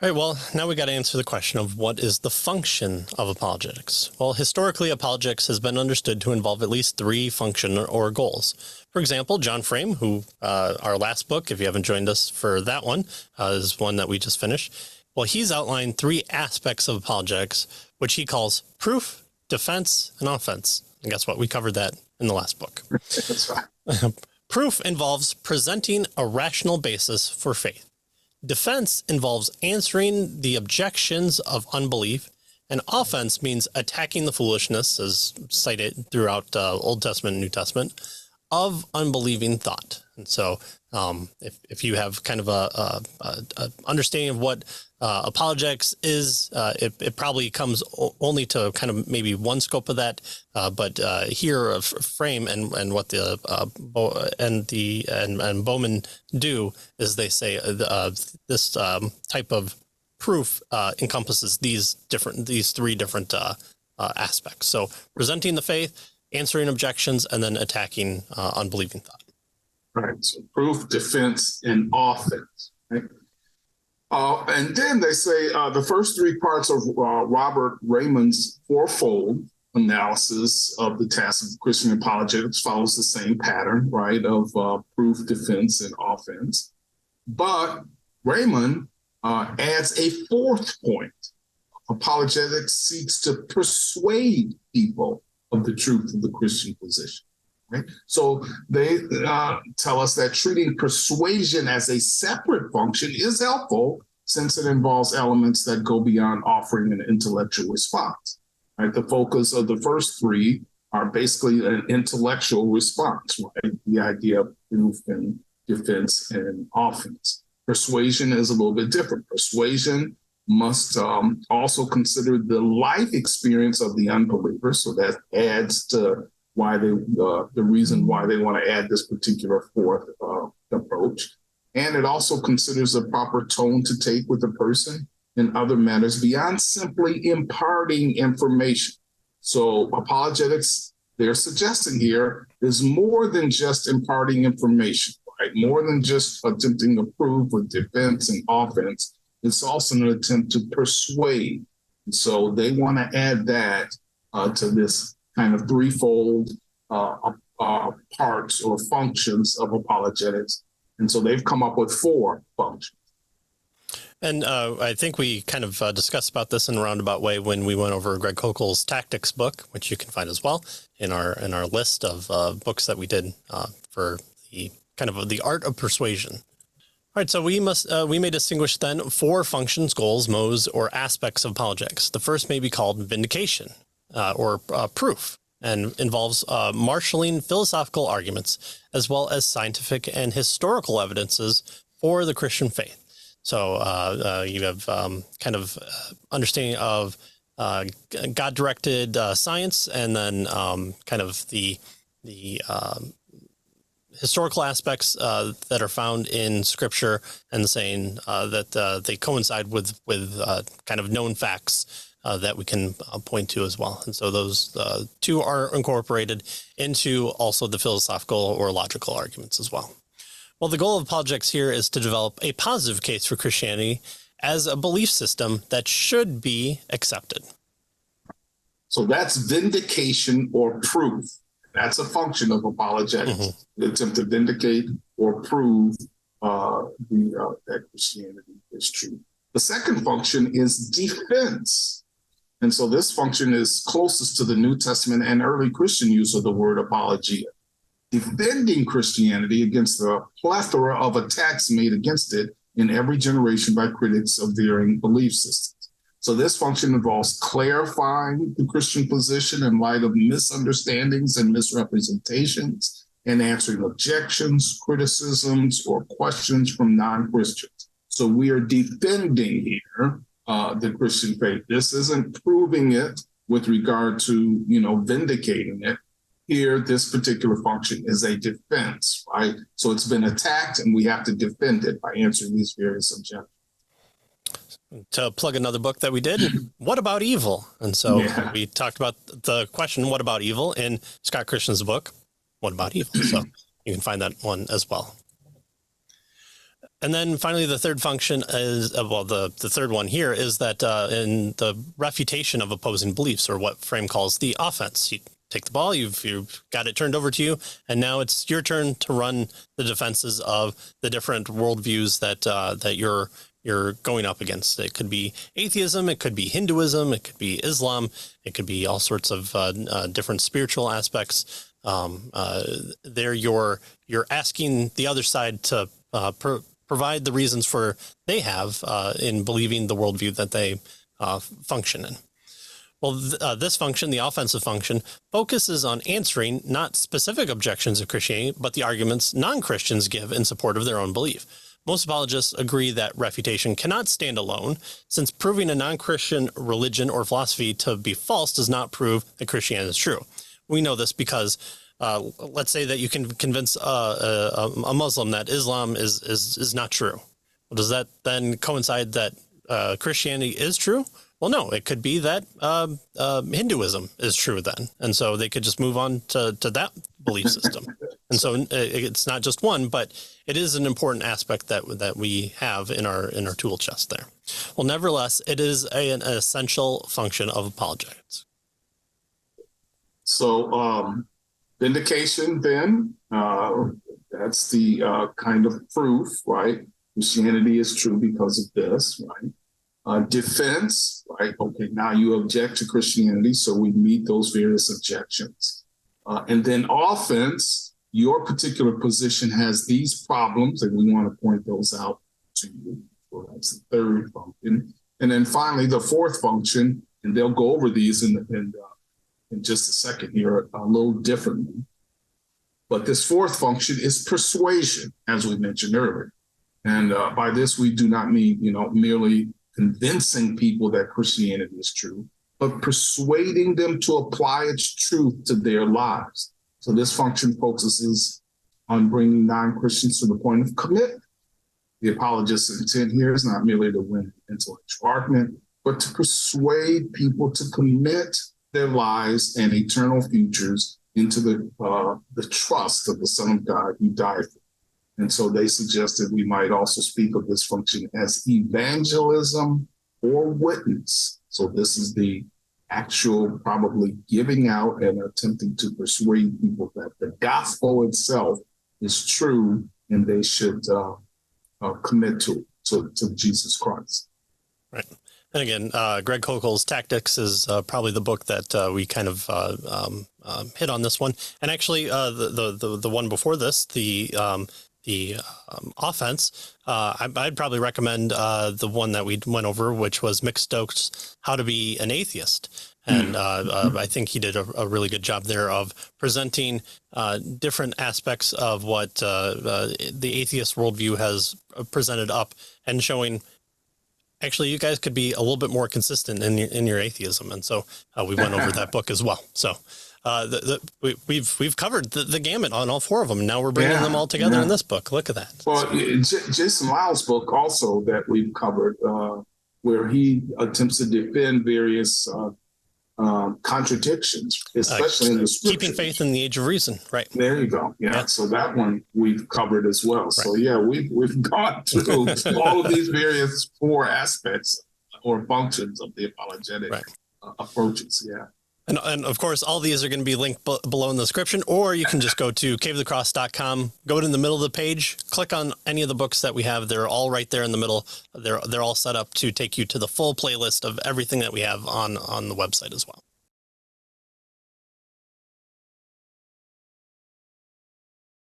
All right, well, now we got to answer the question of what is the function of apologetics? Well, historically, apologetics has been understood to involve at least three function or goals. For example, John Frame, who our last book, if you haven't joined us for that one, is one that we just finished. Well, he's outlined three aspects of apologetics, which he calls proof, defense, and offense. And guess what? We covered that in the last book. That's right. Proof involves presenting a rational basis for faith. Defense involves answering the objections of unbelief, and offense means attacking the foolishness, as cited throughout Old Testament and New Testament, of unbelieving thought. And so if you have kind of a understanding of what apologetics is, it probably comes only to kind of maybe one scope of that. But here, Frame and what and Bowman do is they say this type of proof encompasses these three different aspects. So presenting the faith, answering objections, and then attacking unbelieving thought. Right. So proof, defense, and offense. Right? And then they say the first three parts of Robert Raymond's fourfold analysis of the task of Christian apologetics follows the same pattern, right, of proof, defense, and offense. But Raymond adds a fourth point. Apologetics seeks to persuade people of the truth of the Christian position. Right? So they tell us that treating persuasion as a separate function is helpful since it involves elements that go beyond offering an intellectual response. Right? The focus of the first three are basically an intellectual response, right? The idea of proof and defense and offense. Persuasion is a little bit different. Persuasion must also consider the life experience of the unbeliever. So that adds to why the reason why they want to add this particular fourth approach. And it also considers the proper tone to take with the person in other matters beyond simply imparting information. So apologetics, they're suggesting here, is more than just imparting information, right? More than just attempting to prove with defense and offense. It's also an attempt to persuade. So they want to add that to this kind of threefold parts or functions of apologetics. And so they've come up with four functions. And I think we kind of discussed about this in a roundabout way when we went over Greg Kokel's Tactics book, which you can find as well in our list of books that we did for the kind of the art of persuasion. All right, so we may distinguish then four functions, goals, modes, or aspects of apologetics. The first may be called vindication or proof, and involves marshaling philosophical arguments as well as scientific and historical evidences for the Christian faith. So you have kind of understanding of God-directed science, and then kind of the historical aspects that are found in Scripture, and saying that they coincide with kind of known facts that we can point to as well. And so those two are incorporated into also the philosophical or logical arguments as well. Well, the goal of apologetics here is to develop a positive case for Christianity as a belief system that should be accepted. So that's vindication or proof. That's a function of apologetics. Mm-hmm. The attempt to vindicate or prove that Christianity is true. The second function is defense. And so this function is closest to the New Testament and early Christian use of the word apologia, defending Christianity against the plethora of attacks made against it in every generation by critics of varying belief systems. So this function involves clarifying the Christian position in light of misunderstandings and misrepresentations, and answering objections, criticisms, or questions from non-Christians. So we are defending here the Christian faith. This isn't proving it with regard to, vindicating it. Here, this particular function is a defense, right? So it's been attacked and we have to defend it by answering these various objections. To plug another book that we did, What About Evil? And so we talked about the question, what about evil, in Scott Christian's book, What About Evil? So you can find that one as well. And then finally, the third function is, the third one here is that in the refutation of opposing beliefs, or what Frame calls the offense. You take the ball, you've got it turned over to you, and now it's your turn to run the defenses of the different worldviews that you're going up against. It could be atheism, it could be Hinduism, it could be Islam, it could be all sorts of different spiritual aspects. There, you're asking the other side to provide the reasons for they have in believing the worldview that they function in. Well, this function, the offensive function, focuses on answering not specific objections of Christianity, but the arguments non-Christians give in support of their own belief. Most apologists agree that refutation cannot stand alone, since proving a non-Christian religion or philosophy to be false does not prove that Christianity is true. We know this because let's say that you can convince a Muslim that Islam is not true. Well, does that then coincide that Christianity is true? Well, no, it could be that Hinduism is true then. And so they could just move on to that belief system. And so it's not just one, but it is an important aspect that we have in our tool chest there. Well, nevertheless, it is an essential function of apologetics. So vindication then, that's the kind of proof, right? Christianity is true because of this, right? Defense, right? Okay, now you object to Christianity, so we meet those various objections. And then offense, your particular position has these problems, and we want to point those out to you. So that's the third function. And then finally, the fourth function, and they'll go over these in just a second here a little differently. But this fourth function is persuasion, as we mentioned earlier. And by this, we do not mean, merely convincing people that Christianity is true, but persuading them to apply its truth to their lives. So this function focuses on bringing non-Christians to the point of commitment. The apologist's intent here is not merely to win an intellectual argument, but to persuade people to commit their lives and eternal futures into the trust of the Son of God who died for them. And so they suggested we might also speak of this function as evangelism or witness. So this is the actual probably giving out and attempting to persuade people that the gospel itself is true and they should commit to Jesus Christ. Right. And again, Greg Koukl's Tactics is probably the book that we kind of hit on this one. And actually, the one before this, the offense, I'd probably recommend the one that we went over, which was Mick Stokes' How to Be an Atheist. And I think he did a really good job there of presenting different aspects of what the atheist worldview has presented up and showing, actually, you guys could be a little bit more consistent in your atheism. And so we went over that book as well. So we've covered the gamut on all four of them. Now we're bringing them all together in this book. Look at that. Well, Jason Lyle's book also that we've covered, where he attempts to defend various contradictions, especially in the scriptures. Keeping Faith in the Age of Reason, right? There you go. Yeah. So that one we've covered as well. Right. So yeah, we've gone through all of these various four aspects or functions of the apologetic approaches. Yeah. And of course, all these are going to be linked below in the description, or you can just go to caveofthecross.com, go to the middle of the page, click on any of the books that we have. They're all right there in the middle. They're all set up to take you to the full playlist of everything that we have on the website as well.